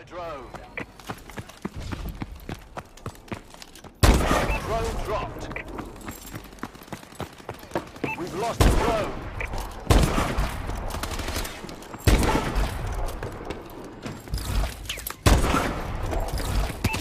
drone. Drone dropped. We've lost the drone.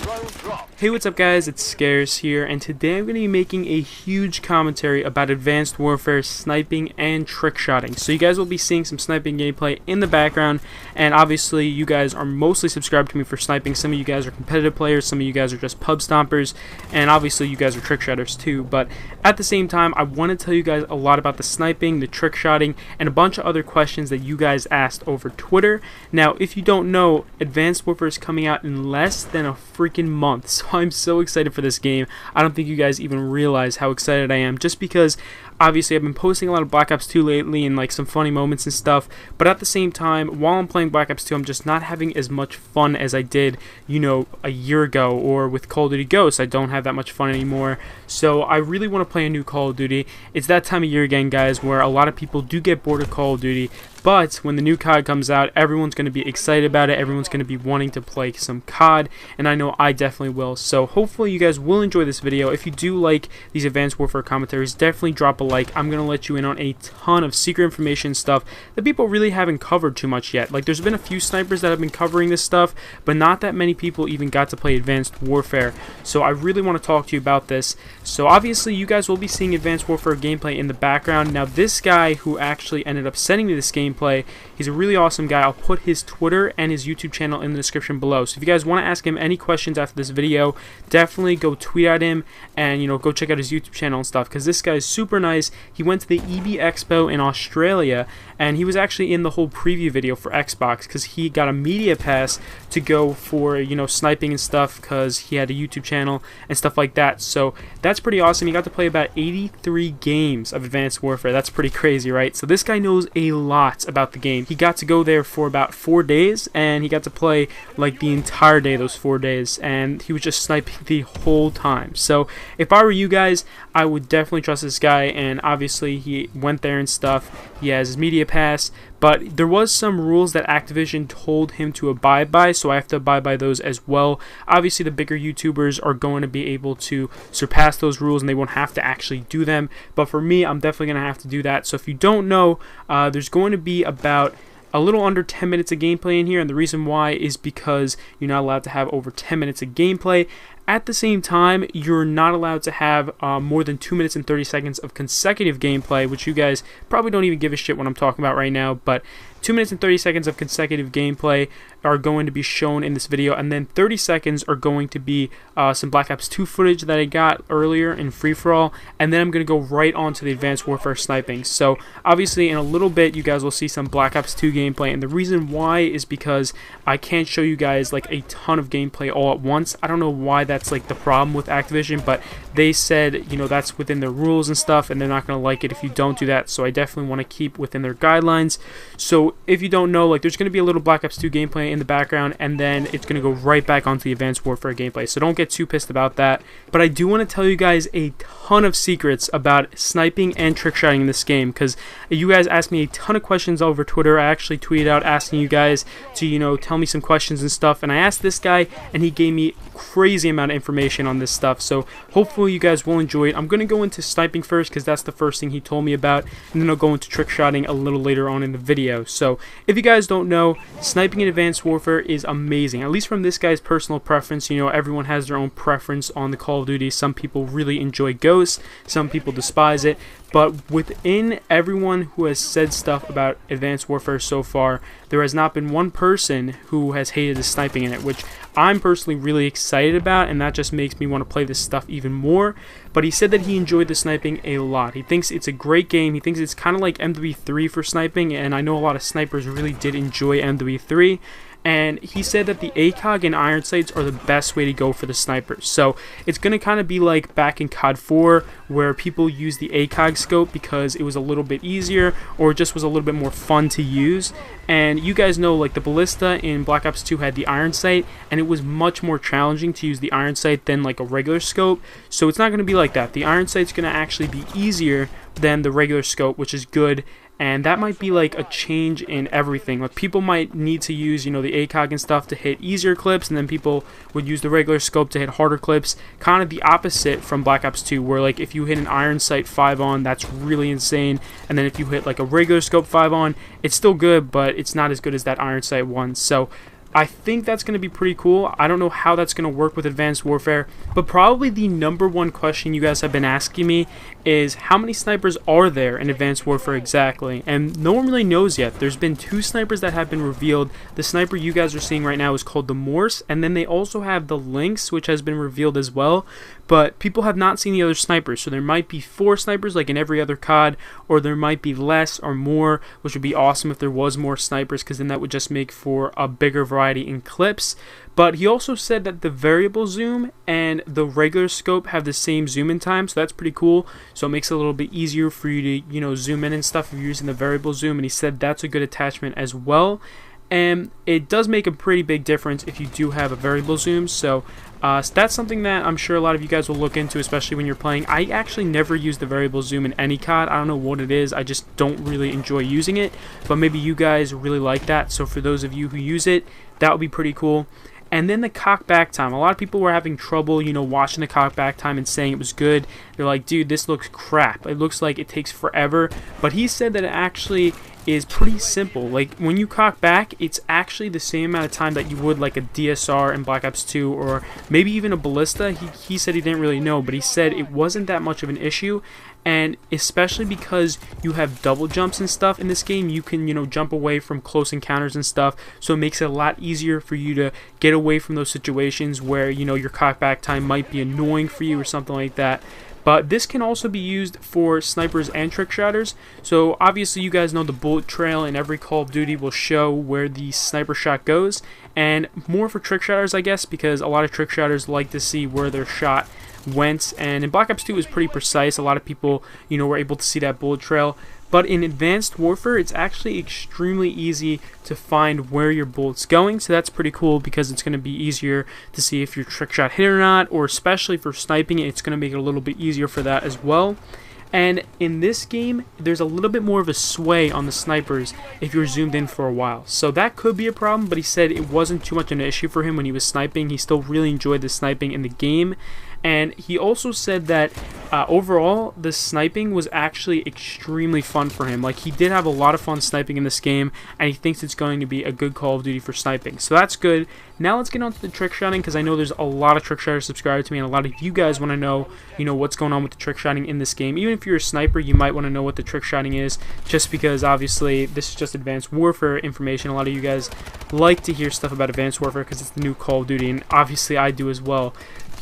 Drone dropped. Hey, what's up guys, it's Scarce here, and today I'm going to be making a huge commentary about Advanced Warfare sniping and trickshotting. So you guys will be seeing some sniping gameplay in the background, and obviously you guys are mostly subscribed to me for sniping. Some of you guys are competitive players, some of you guys are just pub stompers, and obviously you guys are trickshotters too. But at the same time, I want to tell you guys a lot about the sniping, the trickshotting, and a bunch of other questions that you guys asked over Twitter. Now, if you don't know, Advanced Warfare is coming out in less than a freaking month, so I'm so excited for this game. I don't think you guys even realize how excited I am, just because obviously I've been posting a lot of Black Ops 2 lately and like some funny moments and stuff, but at the same time, while I'm playing Black Ops 2, I'm just not having as much fun as I did, you know, a year ago, or with Call of Duty Ghosts. I don't have that much fun anymore, so I really want to play a new Call of Duty. It's that time of year again, guys, where a lot of people do get bored of Call of Duty, but when the new COD comes out, everyone's going to be excited about it, everyone's going to be wanting to play some COD, and I know I definitely will. So hopefully you guys will enjoy this video. If you do like these Advanced Warfare commentaries, definitely drop a like. I'm going to let you in on a ton of secret information stuff that people really haven't covered too much yet. Like, there's been a few snipers that have been covering this stuff, but not that many people even got to play Advanced Warfare. So I really want to talk to you about this. So obviously you guys will be seeing Advanced Warfare gameplay in the background. Now, this guy who actually ended up sending me this gameplay, he's a really awesome guy. I'll put his Twitter and his YouTube channel in the description below. So if you guys want to ask him any questions after this video, definitely go tweet at him and, you know, go check out his YouTube channel and stuff, because this guy is super nice. He went to the EB Expo in Australia, and he was actually in the whole preview video for Xbox because he got a media pass to go for, you know, sniping and stuff, because he had a YouTube channel and stuff like that. So that's pretty awesome. He got to play about 83 games of Advanced Warfare. That's pretty crazy, right? So this guy knows a lot about the game. He got to go there for about 4 days, and he got to play like the entire day those 4 days, and he was just sniping the whole time. So if I were you guys, I would definitely trust this guy, and obviously he went there and stuff. He has his media pass, but there was some rules that Activision told him to abide by, so I have to abide by those as well. Obviously the bigger YouTubers are going to be able to surpass those rules and they won't have to actually do them, but for me, I'm definitely going to have to do that. So if you don't know, there's going to be about a little under 10 minutes of gameplay in here, and the reason why is because you're not allowed to have over 10 minutes of gameplay. At the same time, you're not allowed to have more than 2 minutes and 30 seconds of consecutive gameplay, which you guys probably don't even give a shit what I'm talking about right now, but 2 minutes and 30 seconds of consecutive gameplay are going to be shown in this video, and then 30 seconds are going to be some Black Ops 2 footage that I got earlier in free-for-all, and then I'm going to go right on to the Advanced Warfare sniping. So obviously in a little bit you guys will see some Black Ops 2 gameplay, and the reason why is because I can't show you guys like a ton of gameplay all at once. I don't know why that's like the problem with Activision, but they said, you know, that's within their rules and stuff, and they're not going to like it if you don't do that, so I definitely want to keep within their guidelines. So if you don't know, like, there's going to be a little Black Ops 2 gameplay in the background, and then it's going to go right back onto the Advanced Warfare gameplay, so don't get too pissed about that. But I do want to tell you guys a ton of secrets about sniping and trickshotting in this game, because you guys asked me a ton of questions over Twitter. I actually tweeted out asking you guys to, you know, tell me some questions and stuff, and I asked this guy, and he gave me crazy amount of information on this stuff, so hopefully you guys will enjoy it. I'm going to go into sniping first, because that's the first thing he told me about, and then I'll go into trickshotting a little later on in the video. So if you guys don't know, sniping in Advanced Warfare is amazing, at least from this guy's personal preference. You know, everyone has their own preference on the Call of Duty. Some people really enjoy Ghosts, some people despise it, but within everyone who has said stuff about Advanced Warfare so far, there has not been one person who has hated the sniping in it, which I'm personally really excited about, and that just makes me want to play this stuff even more. But he said that he enjoyed the sniping a lot. He thinks it's a great game. He thinks it's kind of like MW3 for sniping, and I know a lot of snipers really did enjoy MW3. And he said that the ACOG and iron sights are the best way to go for the snipers. So it's going to kind of be like back in COD 4, where people use the ACOG scope because it was a little bit easier, or it just was a little bit more fun to use. And you guys know, like, the ballista in Black Ops 2 had the iron sight, and it was much more challenging to use the iron sight than like a regular scope. So it's not going to be like that. The iron sight's going to actually be easier than the regular scope, which is good. and that might be like a change in everything. Like people might need to use, the ACOG and stuff to hit easier clips, and then people would use the regular scope to hit harder clips. Kind of the opposite from Black Ops 2, where like if you hit an iron sight 5-on, that's really insane, and then if you hit like a regular scope 5-on, it's still good, but it's not as good as that iron sight one. So I think that's going to be pretty cool. I don't know how that's going to work with Advanced Warfare, but probably the #1 question you guys have been asking me is how many snipers are there in Advanced Warfare exactly? And no one really knows yet. There's been 2 snipers that have been revealed. The sniper you guys are seeing right now is called the Morse, and then they also have the Lynx, which has been revealed as well, but people have not seen the other snipers. So there might be 4 snipers like in every other COD, or there might be less or more, which would be awesome if there was more snipers, because then that would just make for a bigger variety in clips. But he also said that the variable zoom and the regular scope have the same zoom in time, so that's pretty cool. So it makes it a little bit easier for you to, zoom in and stuff if you're using the variable zoom, and he said that's a good attachment as well. And it does make a pretty big difference if you do have a variable zoom, so that's something that I'm sure a lot of you guys will look into, especially when you're playing. I actually never use the variable zoom in any COD. I don't know what it is, I just don't really enjoy using it, but maybe you guys really like that. So for those of you who use it, that would be pretty cool. And then the cock back time. A lot of people were having trouble, watching the cock back time and saying it was good. They're like, dude, this looks crap. It looks like it takes forever. But he said that it actually is pretty simple. Like when you cock back, it's actually the same amount of time that you would like a DSR in Black Ops 2 or maybe even a ballista. He said he didn't really know, but he said it wasn't that much of an issue. And especially because you have double jumps and stuff in this game, you can, jump away from close encounters and stuff. So it makes it a lot easier for you to get away from those situations where, your cockback time might be annoying for you or something like that. But this can also be used for snipers and trick shotters. So obviously you guys know the bullet trail in every Call of Duty will show where the sniper shot goes. And more for trick shotters, I guess, because a lot of trick shotters like to see where their shot went, and in Black Ops 2 it was pretty precise. A lot of people, were able to see that bullet trail. But in Advanced Warfare, it's actually extremely easy to find where your bullet's going, so that's pretty cool because it's going to be easier to see if your trick shot hit or not, or especially for sniping it, it's going to make it a little bit easier for that as well. And in this game, there's a little bit more of a sway on the snipers if you're zoomed in for a while. So that could be a problem, but he said it wasn't too much an issue for him when he was sniping. He still really enjoyed the sniping in the game. And he also said that overall, the sniping was actually extremely fun for him. Like, he did have a lot of fun sniping in this game, and he thinks it's going to be a good Call of Duty for sniping. So that's good. Now let's get on to the trick shotting, because I know there's a lot of trick shotters subscribed to me, and a lot of you guys want to know, what's going on with the trick shotting in this game. Even if you're a sniper, you might want to know what the trick shotting is, just because obviously this is just Advanced Warfare information. A lot of you guys like to hear stuff about Advanced Warfare because it's the new Call of Duty, and obviously I do as well.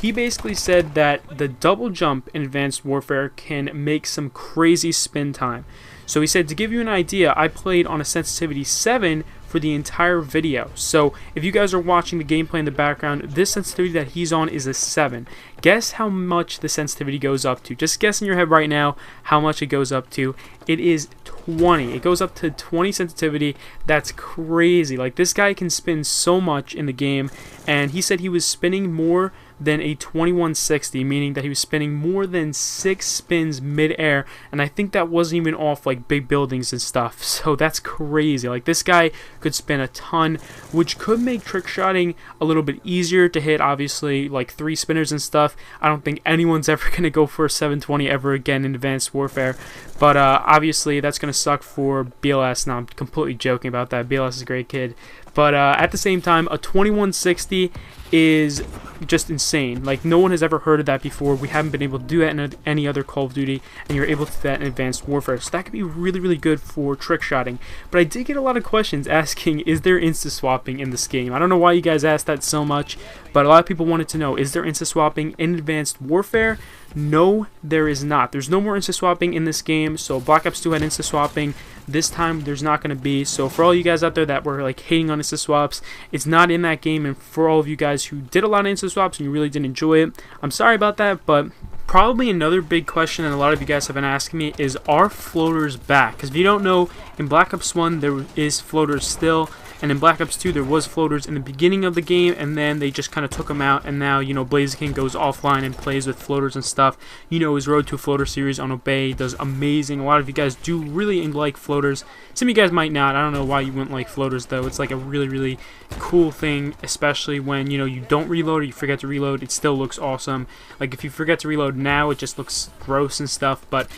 He basically said that the double jump in Advanced Warfare can make some crazy spin time. So he said, to give you an idea, I played on a sensitivity 7 for the entire video. So if you guys are watching the gameplay in the background, this sensitivity that he's on is a 7. Guess how much the sensitivity goes up to. Just guess in your head right now how much it goes up to. It is 20. It goes up to 20 sensitivity. That's crazy. Like, this guy can spin so much in the game, and he said he was spinning more than a 2160, meaning that he was spinning more than 6 spins mid-air, and I think that wasn't even off like big buildings and stuff. So that's crazy. Like, this guy could spin a ton, which could make trick shotting a little bit easier to hit. Obviously, like 3 spinners and stuff, I don't think anyone's ever going to go for a 720 ever again in Advanced Warfare. But obviously that's going to suck for BLS. Now, I'm completely joking about that. BLS is a great kid. But at the same time, a 2160 is just insane. Like, no one has ever heard of that before. We haven't been able to do that in any other Call of Duty, and you're able to do that in Advanced Warfare. So that could be really, really good for trick shotting. But I did get a lot of questions asking, is there insta-swapping in this game? I don't know why you guys asked that so much, but a lot of people wanted to know, is there insta-swapping in Advanced Warfare? No, there is not. There's no more insta-swapping in this game. So Black Ops 2 had insta-swapping. This time there's not going to be. So for all you guys out there that were like hating on insta-swaps, it's not in that game. And for all of you guys who did a lot of insta-swaps and you really didn't enjoy it, I'm sorry about that. But probably another big question that a lot of you guys have been asking me is, are floaters back? Because if you don't know, in Black Ops 1 there is floaters still, And in Black Ops 2, there was floaters in the beginning of the game, and then they just kind of took them out, and now, you know, Blaze King goes offline and plays with floaters and stuff. You know, his Road to a Floater series on Obey does amazing. A lot of you guys do really like floaters. Some of you guys might not. I don't know why you wouldn't like floaters, though. It's like a really cool thing, especially when, you know, you don't reload or you forget to reload. It still looks awesome. Like, if you forget to reload now, it just looks gross and stuff. But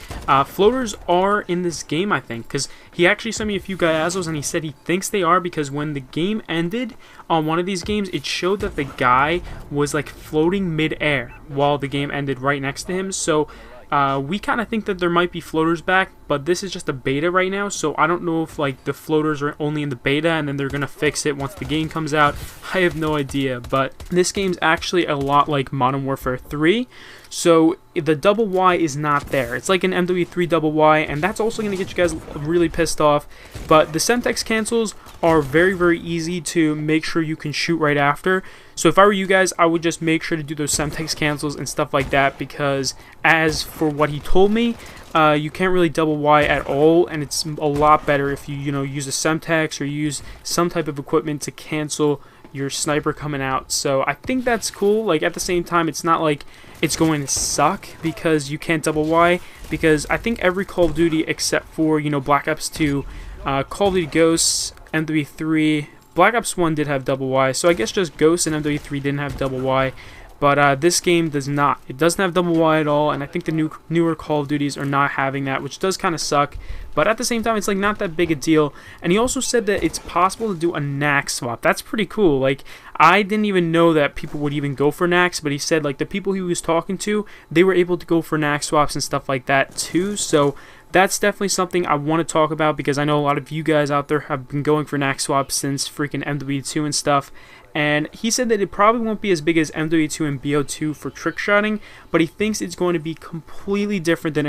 floaters are in this game, I think, because he actually sent me a few Gaiazos, and he said he thinks they are because when the game ended on one of these games, it showed that the guy was like floating mid-air while the game ended right next to him. So we kind of think that there might be floaters back, but this is just a beta right now, so I don't know if like the floaters are only in the beta and then they're gonna fix it once the game comes out. I have no idea, but this game's actually a lot like Modern Warfare 3, so the double Y is not there. It's like an MW3 double Y, and that's also gonna get you guys really pissed off. But the Semtex cancels are very easy to make sure you can shoot right after. So if I were you guys, I would just make sure to do those Semtex cancels and stuff like that, because as for what he told me, you can't really double Y at all, and it's a lot better if you use a Semtex or use some type of equipment to cancel your sniper coming out. So I think that's cool. Like, at the same time, it's not like it's going to suck because you can't double Y, because I think every Call of Duty except for, you know, Black Ops 2, Call of Duty Ghosts, MW3, Black Ops 1 did have double Y, so I guess just Ghosts and MW3 didn't have double Y. But this game does not. It doesn't have double Y at all, and I think the newer Call of Duties are not having that, which does kind of suck. But at the same time, it's like not that big a deal. And he also said that it's possible to do a NAC swap. That's pretty cool. Like, I didn't even know that people would even go for NACs, but he said like the people he was talking to, they were able to go for NAC swaps and stuff like that too. So that's definitely something I want to talk about, because I know a lot of you guys out there have been going for NAC swaps since freaking MW2 and stuff. And he said that it probably won't be as big as MW2 and BO2 for Trickshotting, but he thinks it's going to be completely different than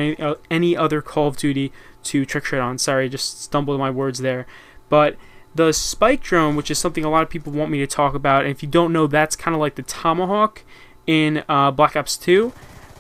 any other Call of Duty to Trickshot on. Sorry, I just stumbled on my words there. But the Spike Drone, which is something a lot of people want me to talk about, and if you don't know, that's kind of like the Tomahawk in Black Ops 2.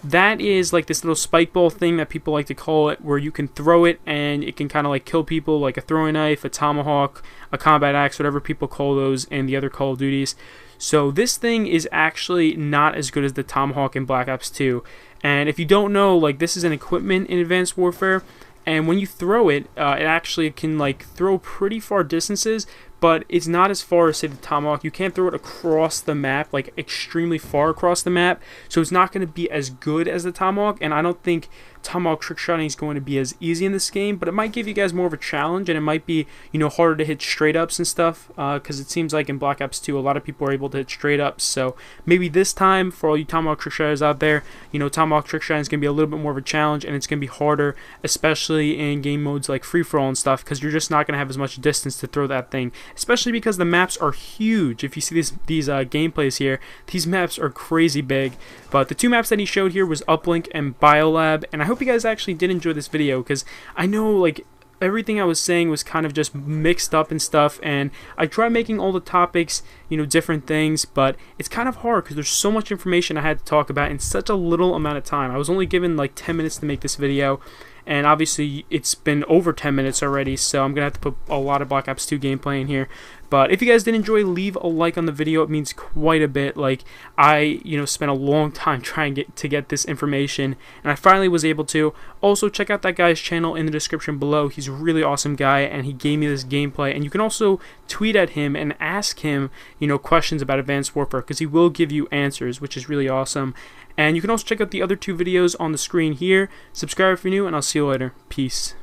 That is like this little spike ball thing that people like to call it, where you can throw it and it can kind of like kill people, like a throwing knife, a tomahawk, a combat axe, whatever people call those in the other Call of Duties. So this thing is actually not as good as the Tomahawk in Black Ops 2. And if you don't know, like, this is an equipment in Advanced Warfare, and when you throw it, it actually can like throw pretty far distances, but it's not as far as, say, the Tomahawk. You can't throw it across the map, like extremely far across the map, so it's not going to be as good as the Tomahawk, and I don't think Tomahawk Trickshotting is going to be as easy in this game, but it might give you guys more of a challenge, and it might be, you know, harder to hit straight ups and stuff, because it seems like in Black Ops 2 a lot of people are able to hit straight ups. So maybe this time, for all you Tomahawk Trickshotters out there, you know, Tomahawk Trickshotting is going to be a little bit more of a challenge, and it's going to be harder, especially in game modes like free-for-all and stuff, because you're just not going to have as much distance to throw that thing, especially because the maps are huge. If you see these gameplays here, these maps are crazy big. But the two maps that he showed here was Uplink and Biolab, and I hope you guys actually did enjoy this video, because I know like everything I was saying was kind of just mixed up and stuff, and I tried making all the topics, you know, different things, but it's kind of hard because there's so much information I had to talk about in such a little amount of time. I was only given like 10 minutes to make this video, and obviously it's been over 10 minutes already, so I'm gonna have to put a lot of Black Ops 2 gameplay in here. But if you guys did enjoy, leave a like on the video. It means quite a bit. Like, I, you know, spent a long time trying to get this information, and I finally was able to. Also, check out that guy's channel in the description below. He's a really awesome guy, and he gave me this gameplay. And you can also tweet at him and ask him, you know, questions about Advanced Warfare, because he will give you answers, which is really awesome. And you can also check out the other two videos on the screen here. Subscribe if you're new, and I'll see you later. Peace.